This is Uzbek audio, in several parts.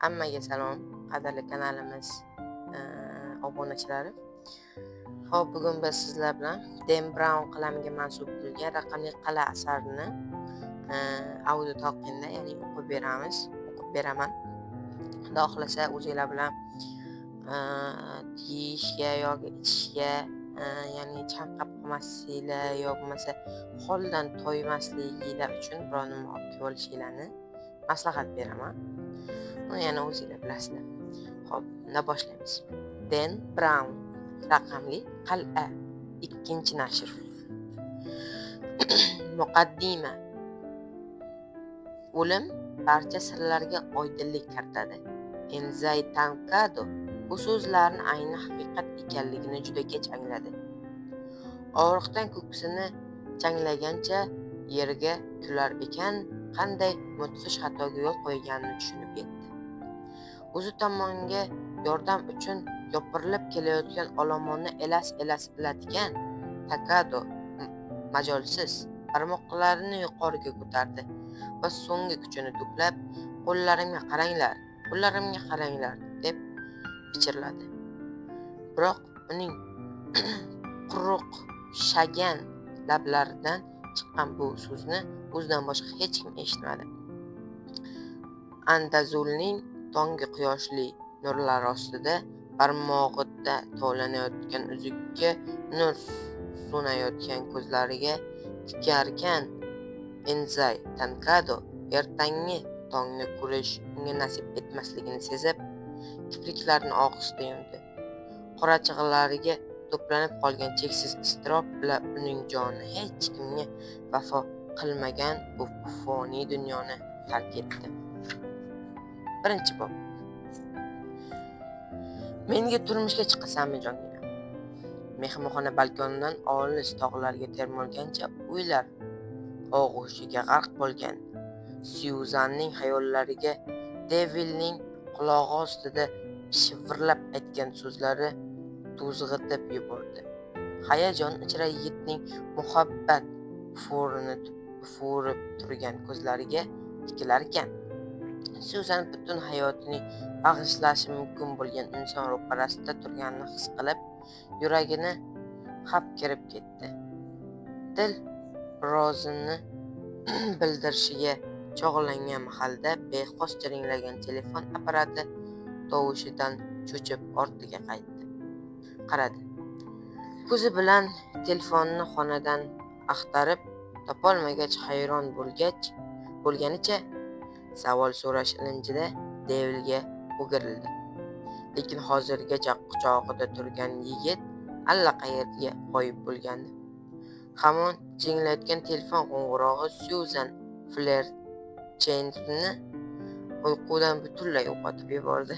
Hammaga salom, qadrli kanalimiz obunachilari. Hop, bugun biz sizlar bilan Dan Brown qalamiga mansub bo'lgan raqamli qal'a asarini audio talqinda, ya'ni o'qib beraman. Xudo xohlasa o'zinglar bilan yeyishga yoki ichishga, ya'ni chanqab qolmasliklar yoki bo'lmasa holdan toymasliginglar uchun biror nima olib kelib olishinglarni maslahat beraman. Yana o'zinglar bilasizlar. Hop, unda boshlaymiz. Dan Brown raqamli qal'a, 2-nashr. Muqaddima. O'lim barcha sirlarga oydinlik kiritadi. Enzay Tankado bu so'zlarni ayni haqiqat ekanligini juda kech angladi. Og'riqdan ko'ksini changlagancha yerga kular ekan, qanday mudhish xatoga yo'l qo'yganini tushunib yetdi. O'zi tomonga yordam uchun yopirilib kelayotgan olomonni elas-elas biladigan Takado majolsiz barmoqlarini yuqoriga ko'tardi va so'nggi kuchini to'plab, qo'llarimga qaranglar, deb pichirladi. Biroq uning quruq shagan lablaridan chiqqan bu so'zni o'zidan boshqa hech kim eshitmadi. Andazulning tonggi quyoshli nurlari ostida barmog'ida tovlanayotgan uzukka nur so'nayotgan ko'zlariga tikarkan Enzay Tankado ertangi tongni ko'rish unga nasib etmasligini sezib, kipriklarini ohista yumdi. Qorachig'lariga to'planib qolgan cheksiz iztirob bilan uning joni hech kimga vafo qilmagan bu foniy dunyoni tark etdi. Birinchi bob. Menga turmushga chiqasanmi jongina? Mehmonxona balkonidan olis tog'larga termulgancha o'ylar og'ushiga g'arq bo'lgan Syuzanning xayollariga Devilning qulog'i ostida shivirlab aytgan so'zlari to'zg'itib yubordi. Hayajon ichra yigitning muhabbat furib turgan ko'zlariga tikilarkan, Syuzan butun hayotini bag'ishlashi mumkin bo'lgan inson ro'parasida turganini his qilib, yuragini hap kirib ketdi. Dil rozini bildirishiga chog'langan mahalda bexos jiringlagan telefon apparati tovushidan cho'chib ortiga qaradi. Ko'zi bilan telefonni xonadan axtarib topolmagach, hayron bo'lganicha savol so'rash ilinjida Devilga o'girildi. Lekin hozirgacha quchog'ida turgan yigit allaqayerga g'oyib bo'lgandi. Hamon jinglayotgan telefon qo'ng'irog'i Syuzan Fletcherni uyqudan butunlay uyg'otib yubordi.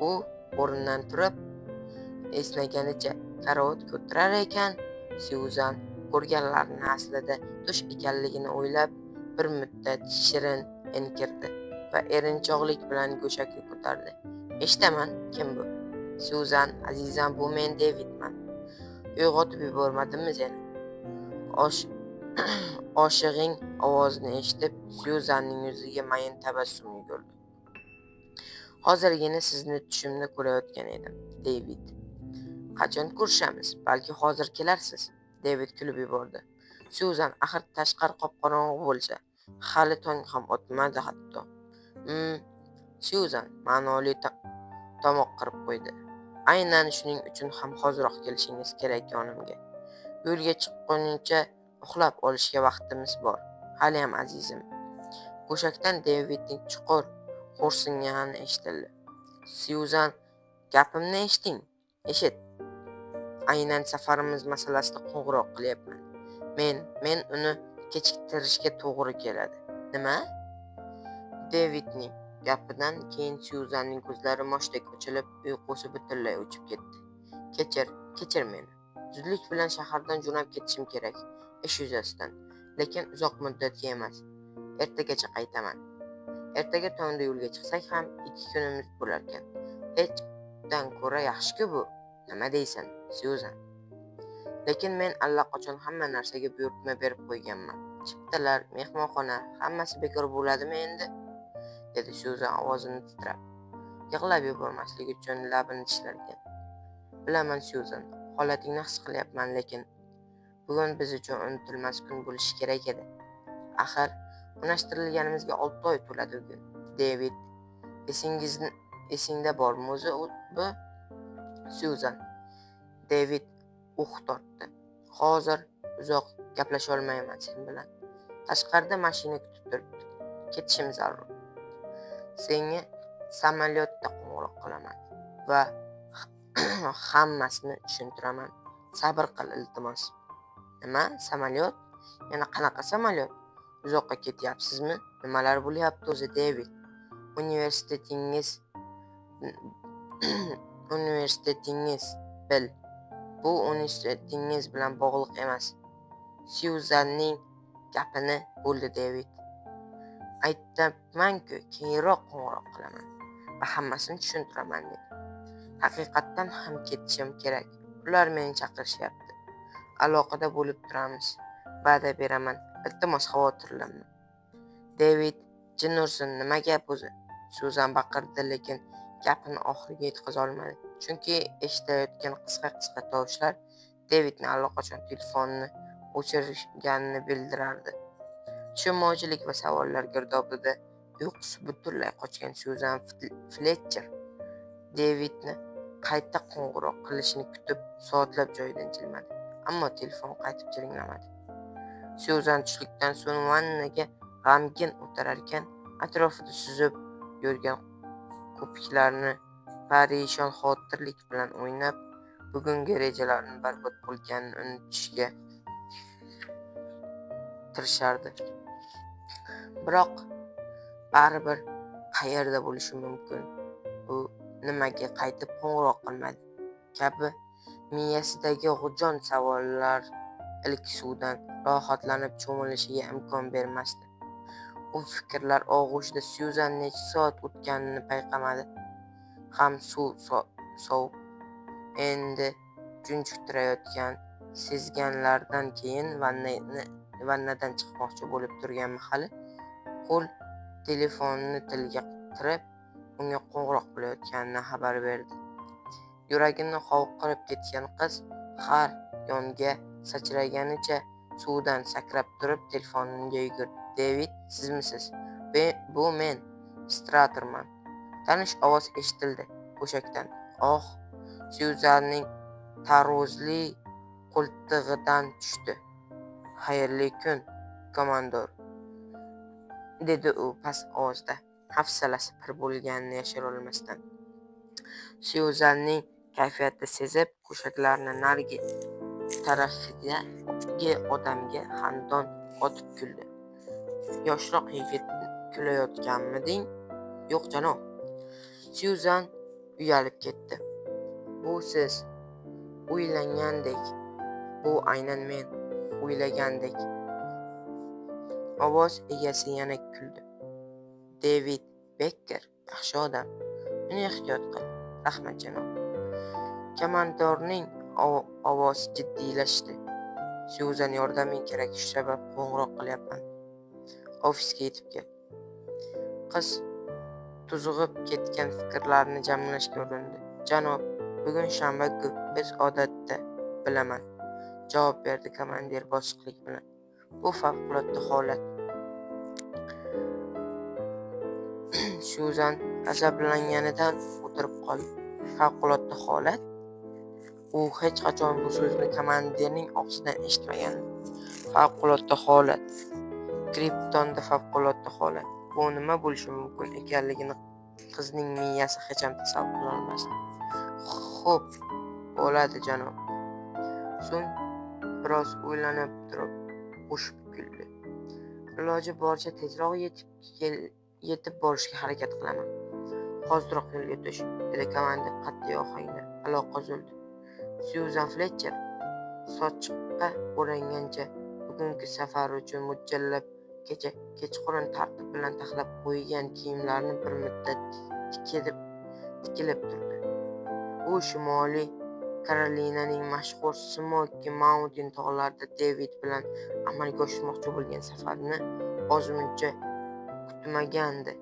U o'rnidan turib, esnaganicha karavotga o'tirar ekan, Syuzan ko'rganlarini aslida tush ekanligini o'ylab, bir muddat shirin enkirdi va erinchoqlik bilan go'shakka ko'tardi. Eshitaman, kim bu? Syuzan, azizam, bu men Davidman. Uyg'otib yubormadimmi seni? Oshig'ing ovozini eshitib, Syuzanning yuziga mayin tabassum yugurdi. Hozirgina sizni tushimda ko'rayotgan edim, David. Qachon ko'rishamiz? Balki hozir kelarsiz. David kulib yubordi. Syuzan, axir tashqari qop-qorong'u bo'lsa, hali tong ham otmadi hatto. Syuzan ma'noli tomoq qirib qo'ydi. Aynan shuning uchun ham hozirroq kelishingiz kerak yonimga. Yo'lga chiqquncha uxlab olishga vaqtimiz bor. Haliyam azizim. Go'shakdan Davidning chuqur xo'rsingani eshitildi. Syuzan, gapimni eshit. Aynan safarimiz masalasida qo'ng'iroq qilyapman. Men uni kechiktirishga to'g'ri keladi. Nima? Davidning gapidan keyin Syuzanning ko'zlari moshdek ochilib, uyqusi butunlay o'chib ketdi. Kechir meni. Zudlik bilan shahardan jo'nab ketishim kerak, ish yuzasidan. Lekin uzoq muddatga emas. Ertagacha qaytaman. Ertaga tongda yo'lga chiqsak ham 2 kunimiz bo'larkan. Hechdan ko'ra yaxshi-ku bu. Nima deysan, Syuzan? Lekin men allaqachon hamma narsaga buyurtma berib qo'yganman. Chiptalar, mehmonxona, hammasi bekor bo'ladimi endi? dedi Syuzan ovozini titrab. Yig'lab yubormaslik uchun labini tishlarkan. Bilaman Syuzan, holatingni his qilyapman, lekin bugun biz uchun unutilmas kun bo'lishi kerak edi. Axir unashtirilganimizga 6 oy to'ladi bugun. David, esingda bormi o'zi bu? Syuzan. David tortdi. Hozir uzoq gaplasha olmayman sen bilan. Tashqarida mashina kutib turibdi. Ketishim zarur. Senga samolyotda qo'ng'iroq qilaman va hammasini tushuntiraman. Sabr qil, iltimos. Nima? Samolyot? Yana qanaqa samolyot? Uzoqqa ketyapsizmi? Nimalar bo'lyapti o'zi, David? Universitetingiz bil. Bu universitetingiz bilan bog'liq emas. Syuzanning gapini bo'ldi David. Aytibman-ku, keyinroq qo'ng'iroq qilaman va hammasini tushuntiraman dedi. Haqiqatdan ham ketishim kerak. Ular meni chaqirishyapti. Aloqada bo'lib turamiz. Va'da beraman. Iltimos, xavotirlanma. David, jin ursin, nima gap o'zi? Syuzan baqirdi, lekin gapini oxiriga yetkaza olmadi. Chunki eshitilayotgan qisqa tovushlar Davidning allaqachon telefonni o'chirganini bildirardi. Tushunmovchilik va savollar girdobida uyqusi butunlay qochgan Syuzan Fletcher Davidni qayta qo'ng'iroq qilishini kutib soatlab joyidan jilmadi. Ammo telefon qaytib jiringlamadi. Syuzan tushlikdan so'ng vannaga g'amgin o'tirarkan, atrofida suzib yurgan ko'piklarni parishon xotirlik bilan o'ynab, bugungi rejalarini barbod bo'lganini unutishga tirishardi. Biroq baribir qayerda bo'lishi mumkin, u nimaga qaytib qo'ng'iroq qilmadi kabi miyasidagi g'ujon savollar ilk suvdan rohatlanib cho'milishiga imkon bermasdi. U fikrlar og'ushida Syuzan necha soat o'tganini payqamadi. Ham suv sovuq, endi junjiktirayotgan sezganlardan keyin vannadan chiqmoqchi bo'lib turgan mahali qo'l telefonni tilga tirib, unga qo'ng'iroq qilayotganini xabar berdi. Yuragini hovuqtirib ketgan qiz har yonga sachraganicha suvdan sakrab turib telefoniga yugurdi. David, sizmisiz? Bu men, Stratorman. Tanish ovoz eshitildi go'shakdan. Oh, Syuzanning tarvuzli qo'ltig'idan tushdi. Xayrli kun, komandor, dedi u past ovozda, hafsalasi pir bo'lganini yashira olmasdan. Syuzanning kayfiyatini sezib, go'shaklarni narigi tarafidagi odamga xandon otib kuldi. Yoshroq yigit kulayotganmiding? Yo'q, janob. Syuzan uyalib ketdi. Bu siz o'ylagandek, bu aynan men o'ylagandek. Ovoz egasi yana kuldi. David Becker yaxshi odam. Uni ehtiyot qil. Rahmat, janob. Komandorning ovozi jiddiylashdi. Syuzan, yordaming kerak, shu sabab qo'ng'iroq qilyapman. Ofisga yetib kel. Qiz tuzg'ib ketgan fikrlarini jamlashga urindi. Janob, bugun shanba-ku, biz odatda. Bilaman, javob berdi komandir bosiqlik bilan. Bu favqulodda holat. Syuzan ajablanganidan o'tirib qoldi. Favqulodda holat? U hech qachon bu so'zni komandirning og'zidan eshitmagan. Favqulodda holat. Kriptonda favqulodda holat. Bu nima bo'lishi mumkin ekanligini qizning miyasi hech ham tasavvur qila olmasdi. Xo'p, bo'ladi, janob. So'ng biroz o'ylanib turib qo'shib kuldi. Iloji boricha tezroq yetib borishga harakat qilaman. Hoziroq yo'lga tush, dedi komandir qat'iy ohangda. Aloqa uzildi. Syuzan Fletcher sochiqqa o'rangancha bugungi safar uchun mo'ljallab kechqurun tartib bilan taxlab qo'ygan kiyimlarini bir muddat tikilib turdi. U Shimoliy Karolinaning mashhur Smoky Mountain tog'larida David bilan amalga oshirmoqchi bo'lgan safarni ozmuncha kutmagandi.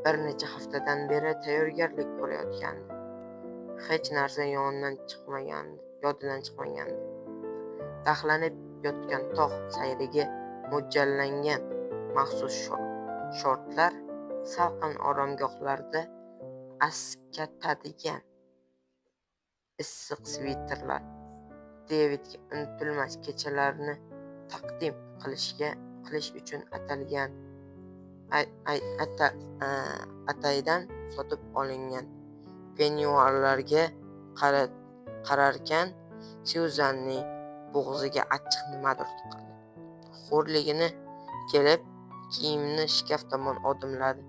bir necha haftadan beri tayyorgarlik ko'rayotgandi. Hech narsa yodidan chiqmagandi. Taxlanib yotgan tog' sayriga mo'ljallangan maxsus shortlar, salqin oromgohlarda askatadigan issiq sviterlar Devidga unutilmas kechalarni taqdim qilish uchun atalgan ataydan sotib olingan penyuarlarga qararkan, Syuzanning bo'g'ziga achchiq nimadir tiqildi. Xo'rligini kelib, kiyimni shkaf tomon odimladi.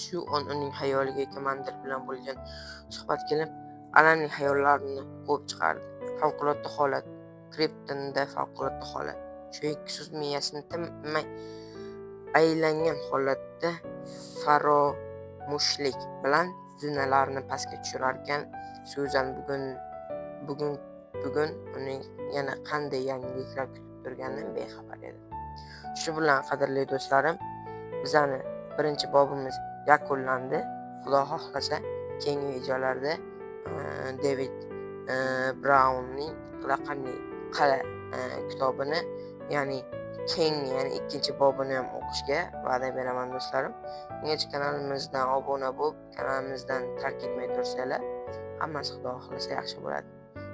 Shu on uning xayoliga komandir bilan bo'lgan suhbat kelib, Alanning xayollarini quvib chiqardi. Favqulodda holat. Kriptonda favqulodda holat. Shu ikki so'z miyasini tinmay aylangan holatda faromushlik bilan zinalarni pastga tushirarkan, Syuzan bugun uning yana qanday yangiliklar kutib turganidan bexabar edi. Shu bilan, qadrli do'stlarim, bizani birinchi bobimiz yakunlandi. Xudo xohlasa, keyingi videolarda David Braunning raqamli qal'a kitobini, ya'ni ikkinchi bobini ham o'qishga va'da beraman do'stlarim. Ungacha kanalimizdan obuna bo'lib, kanalimizdan tark etmay tursanglar, hammasi Xudo xohlasa yaxshi bo'ladi.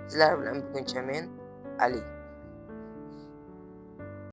Sizlar bilan buguncha men Ali.